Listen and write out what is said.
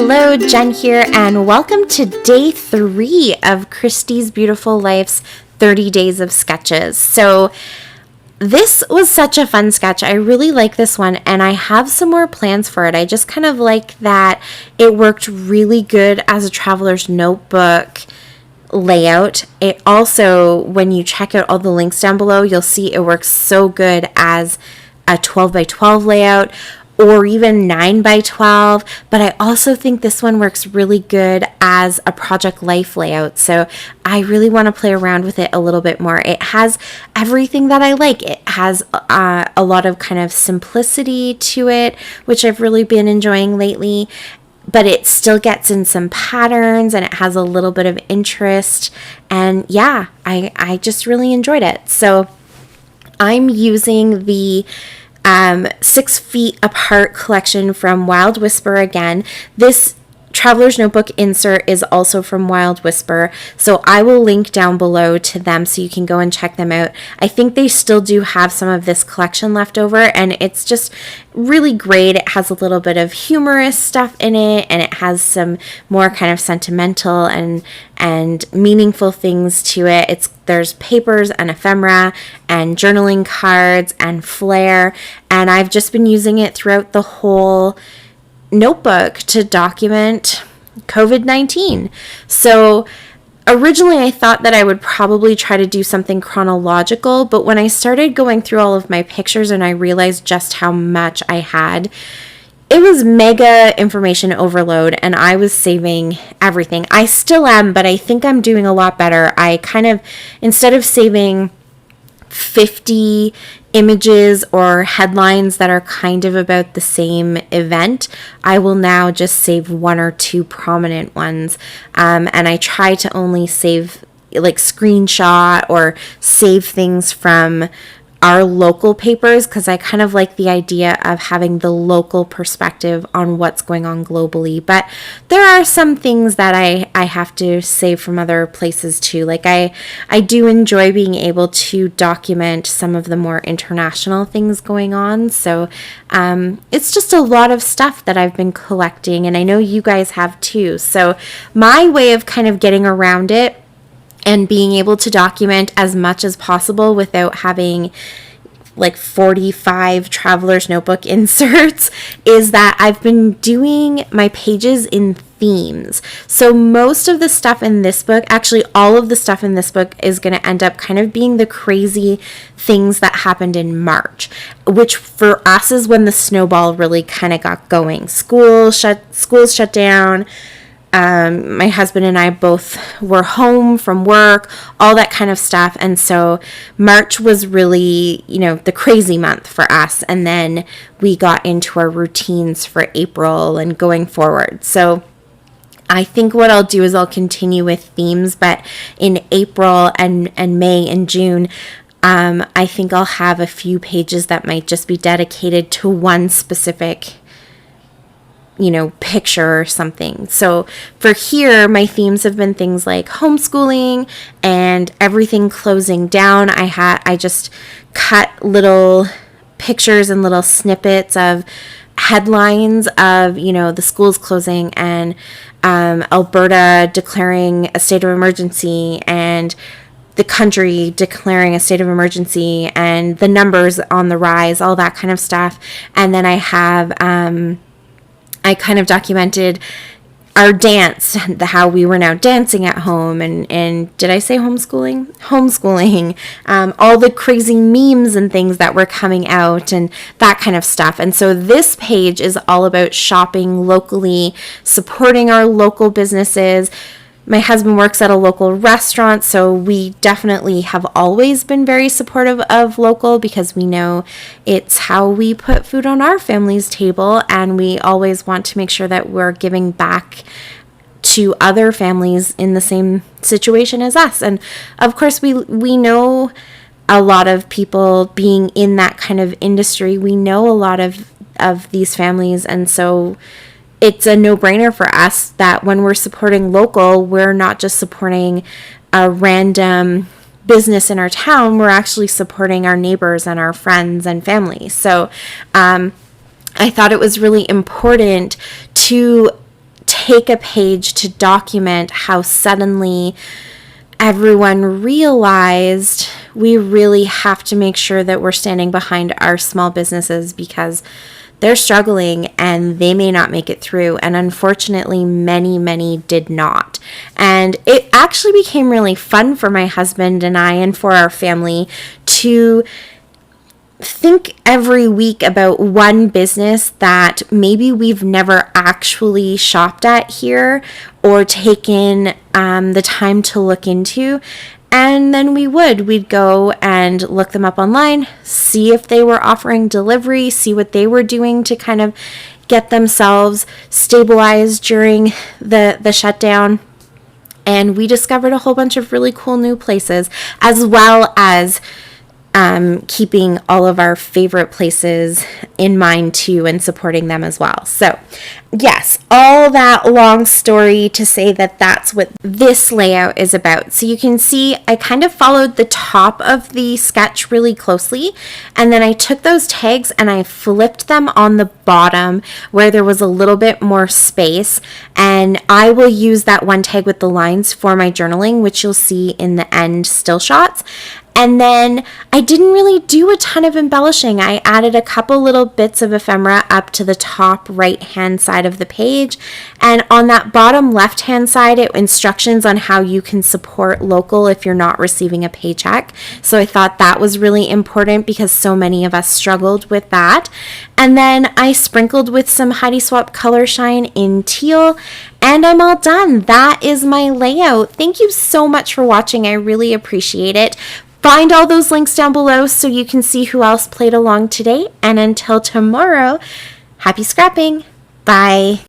Hello, Jen here, and welcome to day 3 of Christy's Beautiful Life's 30 Days of Sketches. So this was such a fun sketch. I really like this one, and I have some more plans for it. I just kind of like that it worked really good as a traveler's notebook layout. It also, when you check out all the links down below, you'll see it works so good as a 12 by 12 layout or even 9 by 12, but I also think this one works really good as a project life layout. So I really want to play around with it a little bit more. It has everything that I like. It has a lot of kind of simplicity to it, which I've really been enjoying lately, but it still gets in some patterns and it has a little bit of interest. And yeah, I just really enjoyed it. So I'm using the 6 Feet Apart collection from Wild Whisper again. This Traveler's Notebook insert is also from Wild Whisper, so I will link down below to them so you can go and check them out. I think they still do have some of this collection left over, and it's just really great. It has a little bit of humorous stuff in it, and it has some more kind of sentimental and meaningful things to it. There's papers and ephemera and journaling cards and flair, and I've just been using it throughout the whole notebook to document COVID-19. So originally I thought that I would probably try to do something chronological, but when I started going through all of my pictures and I realized just how much I had, it was mega information overload and I was saving everything. I still am, but I think I'm doing a lot better. I kind of, instead of saving 50 images or headlines that are kind of about the same event, I will now just save 1 or 2 prominent ones. And I try to only save like screenshot or save things from our local papers because I kind of like the idea of having the local perspective on what's going on globally. But there are some things that I have to save from other places too. Like I do enjoy being able to document some of the more international things going on. So it's just a lot of stuff that I've been collecting, and I know you guys have too. So my way of kind of getting around it and being able to document as much as possible without having like 45 Traveler's Notebook inserts is that I've been doing my pages in themes. So most of the stuff in this book, actually all of the stuff in this book, is going to end up kind of being the crazy things that happened in March, which for us is when the snowball really kind of got going. Schools shut down. My husband and I both were home from work, all that kind of stuff. And so March was really, the crazy month for us. And then we got into our routines for April and going forward. So I think what I'll do is I'll continue with themes, but in April and May and June, I think I'll have a few pages that might just be dedicated to one specific picture or something. So for here, my themes have been things like homeschooling and everything closing down. I just cut little pictures and little snippets of headlines of, the schools closing and Alberta declaring a state of emergency and the country declaring a state of emergency and the numbers on the rise, all that kind of stuff. And then I have I kind of documented our dance, how we were now dancing at home, and did I say homeschooling? Homeschooling, all the crazy memes and things that were coming out and that kind of stuff. And so this page is all about shopping locally, supporting our local businesses. My husband works at a local restaurant, so we definitely have always been very supportive of local because we know it's how we put food on our family's table, and we always want to make sure that we're giving back to other families in the same situation as us. And of course, we know a lot of people being in that kind of industry. We know a lot of these families, and so it's a no-brainer for us that when we're supporting local, we're not just supporting a random business in our town, we're actually supporting our neighbors and our friends and family. So I thought it was really important to take a page to document how suddenly everyone realized we really have to make sure that we're standing behind our small businesses because they're struggling and they may not make it through. And unfortunately, many did not. And it actually became really fun for my husband and I and for our family to think every week about one business that maybe we've never actually shopped at here or taken the time to look into. And then we'd go and look them up online, see if they were offering delivery, see what they were doing to kind of get themselves stabilized during the shutdown. And we discovered a whole bunch of really cool new places, as well as keeping all of our favorite places in mind too and supporting them as well. So yes, all that long story to say that that's what this layout is about. So you can see I kind of followed the top of the sketch really closely, and then I took those tags and I flipped them on the bottom where there was a little bit more space, and I will use that one tag with the lines for my journaling, which you'll see in the end still shots. And then I didn't really do a ton of embellishing. I added a couple little bits of ephemera up to the top right-hand side of the page. And on that bottom left-hand side, it instructions on how you can support local if you're not receiving a paycheck. So I thought that was really important because so many of us struggled with that. And then I sprinkled with some Heidi Swap Color Shine in teal. And I'm all done. That is my layout. Thank you so much for watching. I really appreciate it. Find all those links down below so you can see who else played along today. And until tomorrow, happy scrapping. Bye.